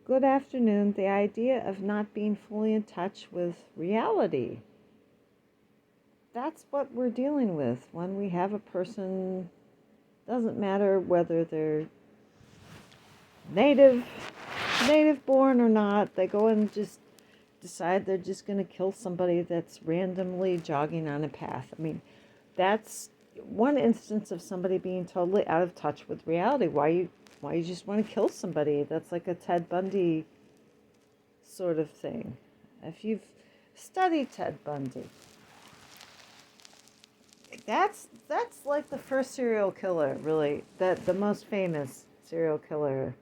good afternoon, the idea of not being fully in touch with reality. That's what we're dealing with when we have a person, doesn't matter whether they're native, native born or not, they go and just decide they're just going to kill somebody that's randomly jogging on a path. I mean, that's one instance of somebody being totally out of touch with reality. Why you just want to kill somebody? That's like a Ted Bundy sort of thing. If you've studied Ted Bundy, that's like the first serial killer, really, the most famous serial killer.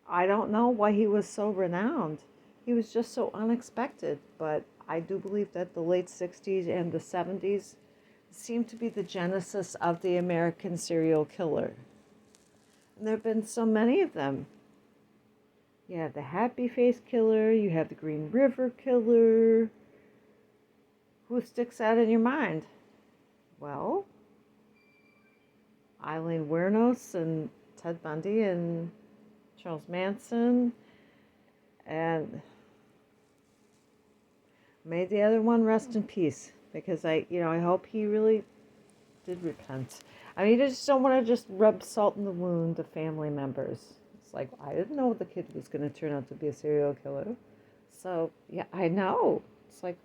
I don't know why he was so renowned. He was just so unexpected, but I do believe that the late 60s and the 70s seemed to be the genesis of the American serial killer. And there have been so many of them. You have the Happy Face Killer, you have the Green River Killer. Who sticks out in your mind? Well, Eileen Wuornos and Ted Bundy and Charles Manson, and may the other one rest in peace, because I hope he really did repent. I mean, I just don't want to just rub salt in the wound of family members. It's like, I didn't know the kid was going to turn out to be a serial killer. So, yeah, I know. It's like,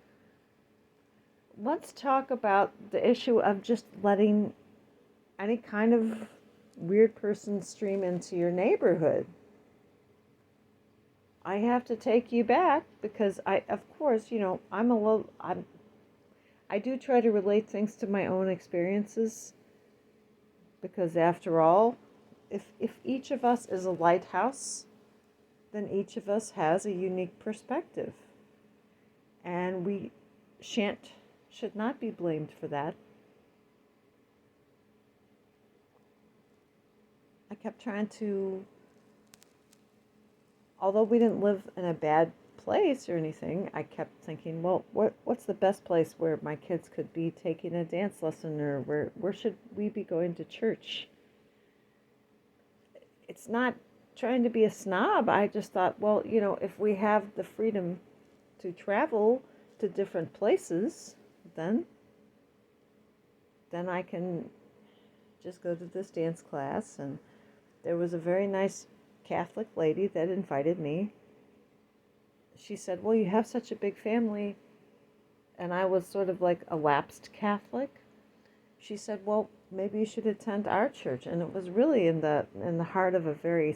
let's talk about the issue of just letting any kind of weird person stream into your neighborhood. I have to take you back because of course, I do try to relate things to my own experiences, because after all, if each of us is a lighthouse, then each of us has a unique perspective. And we should not be blamed for that. I kept trying to, although we didn't live in a bad place or anything, I kept thinking, well, what's the best place where my kids could be taking a dance lesson, or where should we be going to church? It's not trying to be a snob. I just thought, well, if we have the freedom to travel to different places, then I can just go to this dance class. And there was a very nice Catholic lady that invited me. She said, well, you have such a big family. And I was sort of like a lapsed Catholic. She said, well, maybe you should attend our church. And it was really in the heart of a very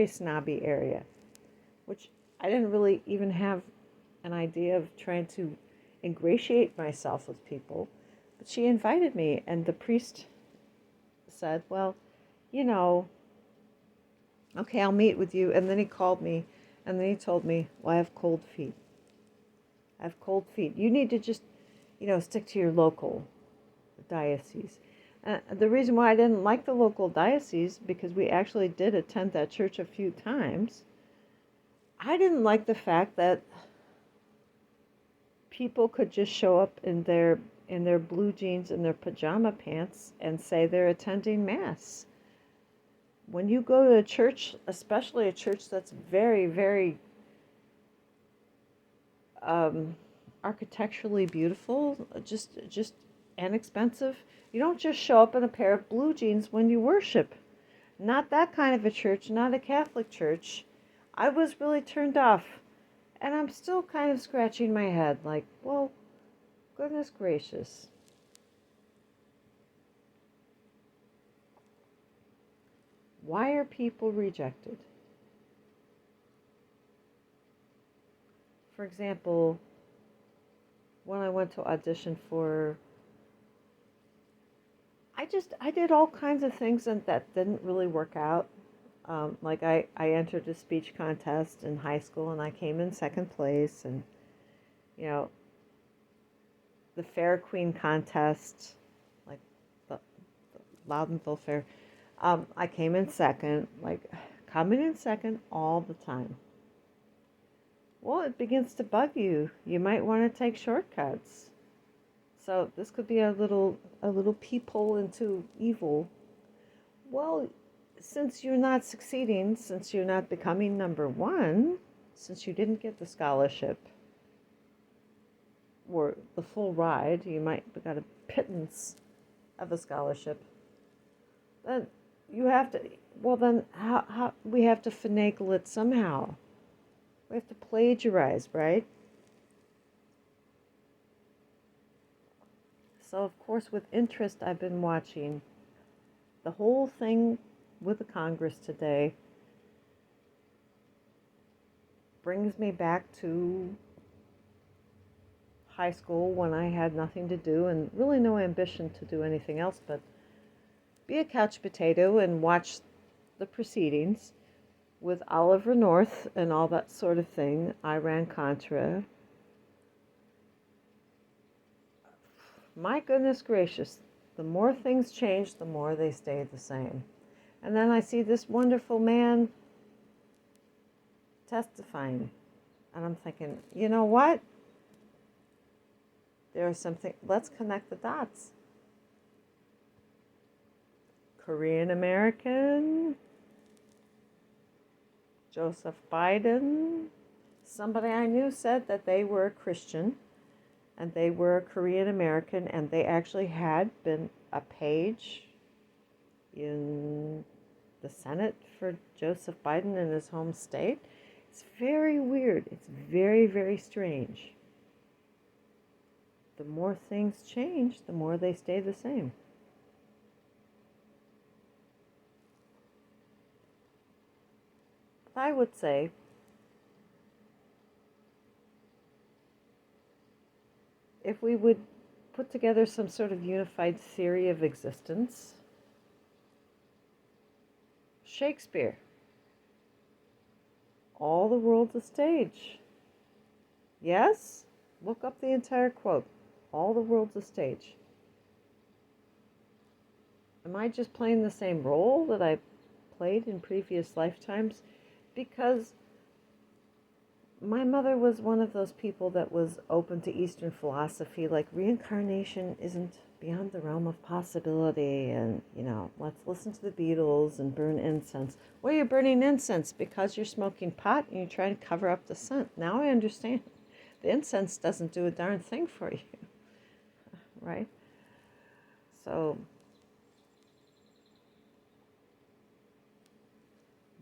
snobby area, which I didn't really even have an idea of trying to ingratiate myself with people. But she invited me, and the priest said, well, okay, I'll meet with you. And then he called me, and then he told me, well, I have cold feet. I have cold feet. You need to just, stick to your local diocese. The reason why I didn't like the local diocese, because we actually did attend that church a few times, I didn't like the fact that people could just show up in their blue jeans and their pajama pants and say they're attending mass. When you go to a church, especially a church that's very, very architecturally beautiful, just inexpensive, you don't just show up in a pair of blue jeans when you worship. Not that kind of a church, not a Catholic church. I was really turned off. And I'm still kind of scratching my head like, well, goodness gracious. Why are people rejected? For example, when I went to audition for, I did all kinds of things and that didn't really work out. Like I entered a speech contest in high school and I came in second place, and you know the Fair Queen contest, like the Loudonville Fair, I came in second, like coming in second all the time. Well, it begins to bug you. You might want to take shortcuts. So this could be a little peephole into evil. Well, since you're not succeeding, since you're not becoming number one, since you didn't get the scholarship or the full ride, you might have got a pittance of a scholarship, then you have to, well, then how we have to finagle it somehow. We have to plagiarize, right? So, of course, with interest, I've been watching the whole thing with the Congress today. Brings me back to high school when I had nothing to do and really no ambition to do anything else but be a couch potato and watch the proceedings with Oliver North and all that sort of thing, Iran-Contra. My goodness gracious, the more things change, the more they stay the same. And then I see this wonderful man testifying, and I'm thinking, you know what? There's something, let's connect the dots. Korean American, Joseph Biden. Somebody I knew said that they were a Christian and they were a Korean American, and they actually had been a page in the Senate for Joseph Biden in his home state. It's very weird. It's very, very strange. The more things change, the more they stay the same. I would say if we would put together some sort of unified theory of existence, Shakespeare, all the world's a stage. Yes? Look up the entire quote. All the world's a stage. Am I just playing the same role that I played in previous lifetimes? Because my mother was one of those people that was open to Eastern philosophy, like reincarnation isn't beyond the realm of possibility, and, let's listen to the Beatles and burn incense. Why are you burning incense? Because you're smoking pot and you're trying to cover up the scent. Now I understand. The incense doesn't do a darn thing for you, right? So,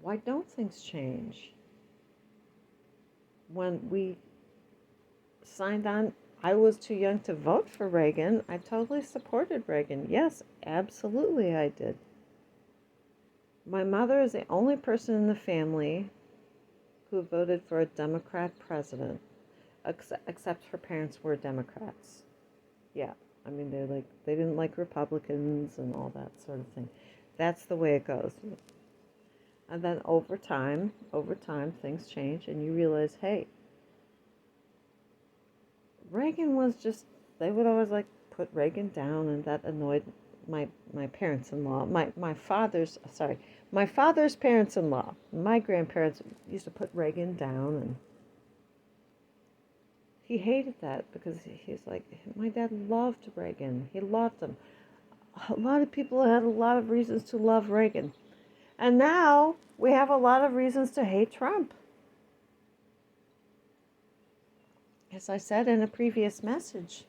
why don't things change? When we signed on, I was too young to vote for Reagan. I totally supported Reagan. Yes, absolutely I did. My mother is the only person in the family who voted for a Democrat president, except her parents were Democrats. Yeah, I mean they didn't like Republicans and all that sort of thing. That's the way it goes. And then over time, things change, and you realize, hey, Reagan was just, they would always like put Reagan down, and that annoyed my parents-in-law. My father's parents-in-law. My grandparents used to put Reagan down, and he hated that because he's like, my dad loved Reagan. He loved him. A lot of people had a lot of reasons to love Reagan. And now we have a lot of reasons to hate Trump. As I said in a previous message,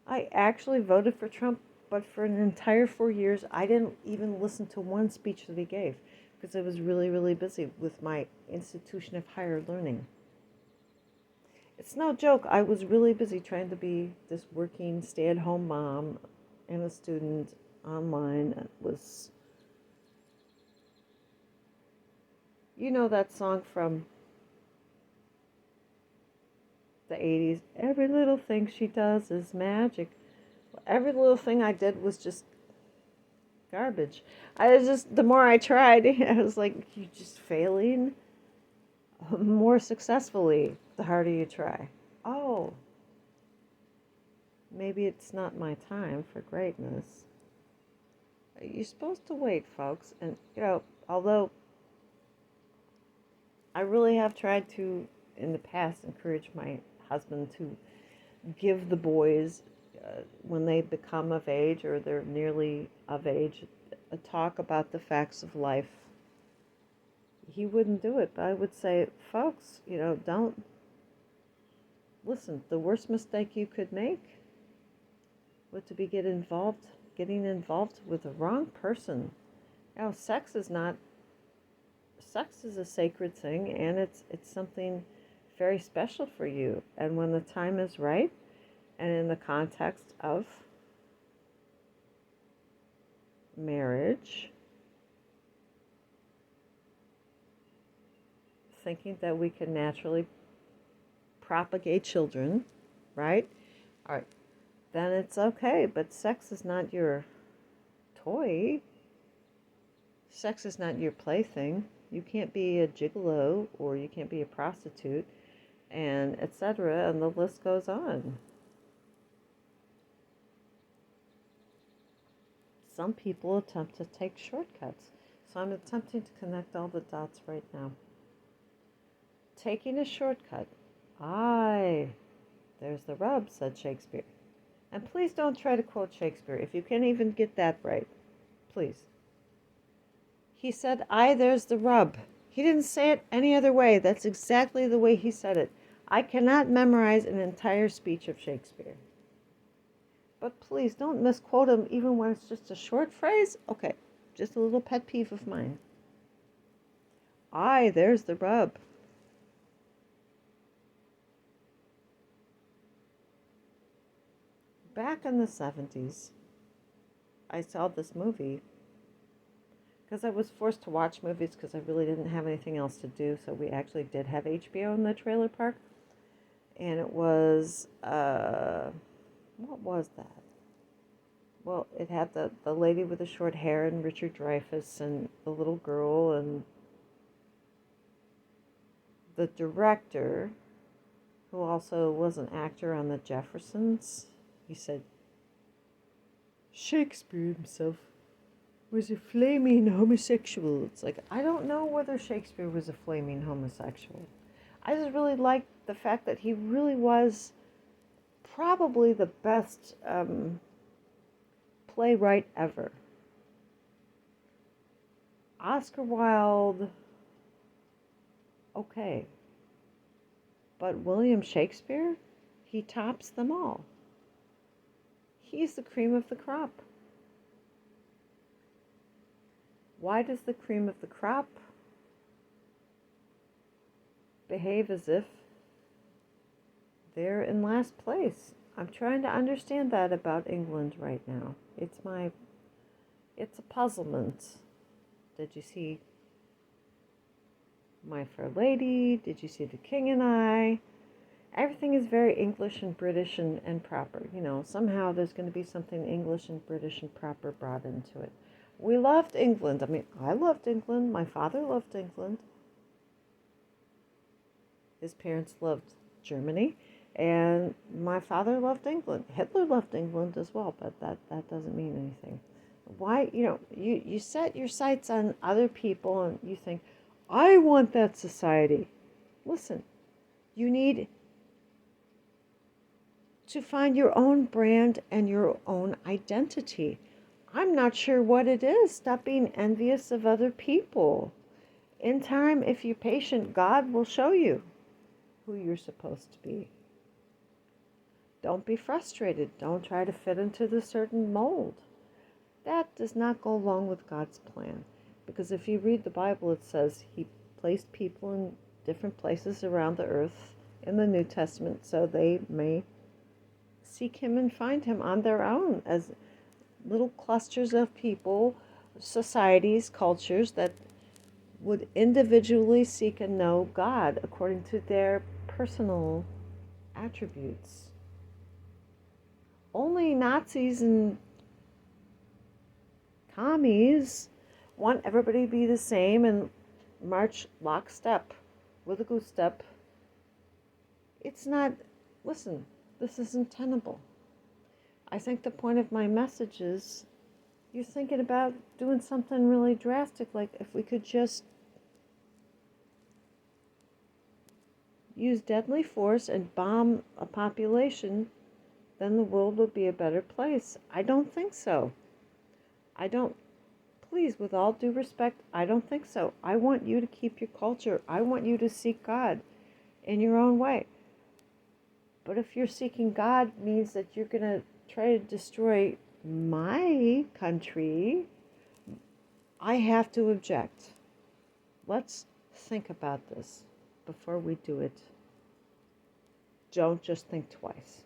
I actually voted for Trump, but for an entire 4 years, I didn't even listen to one speech that he gave because I was really, really busy with my institution of higher learning. It's no joke. I was really busy trying to be this working stay-at-home mom and a student online. It was, that song from the 80s, every little thing she does is magic. Every little thing I did was just garbage. The more I tried, I was like, you're just failing more successfully the harder you try. Oh, maybe it's not my time for greatness. You're supposed to wait, folks. And, although I really have tried to, in the past, encourage my husband to give the boys, when they become of age or they're nearly of age, a talk about the facts of life, he wouldn't do it. But I would say, folks, don't listen. The worst mistake you could make would to be getting involved with the wrong person. Now, sex is a sacred thing, and it's something very special for you. And when the time is right, and in the context of marriage, thinking that we can naturally propagate children, right? All right, then it's okay. But sex is not your toy. Sex is not your plaything. You can't be a gigolo or you can't be a prostitute, and etc. And the list goes on. Some people attempt to take shortcuts. So I'm attempting to connect all the dots right now. Taking a shortcut. Aye, there's the rub, said Shakespeare. And please don't try to quote Shakespeare if you can't even get that right. Please. He said, aye, there's the rub. He didn't say it any other way. That's exactly the way he said it. I cannot memorize an entire speech of Shakespeare. But please don't misquote him even when it's just a short phrase. Okay, just a little pet peeve of mine. Aye, there's the rub. Back in the 70s, I saw this movie because I was forced to watch movies because I really didn't have anything else to do. So we actually did have HBO in the trailer park. And it was, what was that? Well, it had the lady with the short hair and Richard Dreyfuss and the little girl and the director, who also was an actor on the Jeffersons. He said, Shakespeare himself was a flaming homosexual. It's like, I don't know whether Shakespeare was a flaming homosexual. I just really liked the fact that he really was probably the best playwright ever. Oscar Wilde, okay. But William Shakespeare, he tops them all. He's the cream of the crop. Why does the cream of the crop behave as if they're in last place? I'm trying to understand that about England right now. It's a puzzlement. Did you see My Fair Lady? Did you see The King and I? Everything is very English and British and proper. Somehow there's going to be something English and British and proper brought into it. We loved England. I mean, I loved England. My father loved England. His parents loved Germany. And my father loved England. Hitler loved England as well, but that doesn't mean anything. Why, you set your sights on other people and you think, I want that society. Listen, you need to find your own brand and your own identity. I'm not sure what it is. Stop being envious of other people. In time, if you're patient, God will show you who you're supposed to be. Don't be frustrated. Don't try to fit into the certain mold. That does not go along with God's plan. Because if you read the Bible, it says He placed people in different places around the earth in the New Testament so they may seek Him and find Him on their own as little clusters of people, societies, cultures that would individually seek and know God according to their personal attributes. Only Nazis and commies want everybody to be the same and march lockstep with a goose step. It's not, listen, this isn't tenable. I think the point of my message is you're thinking about doing something really drastic, like if we could just use deadly force and bomb a population, then the world would be a better place. I don't think so. Please, with all due respect, I don't think so. I want you to keep your culture. I want you to seek God in your own way. But if you're seeking God means that you're going to try to destroy my country, I have to object. Let's think about this before we do it. Don't just think twice.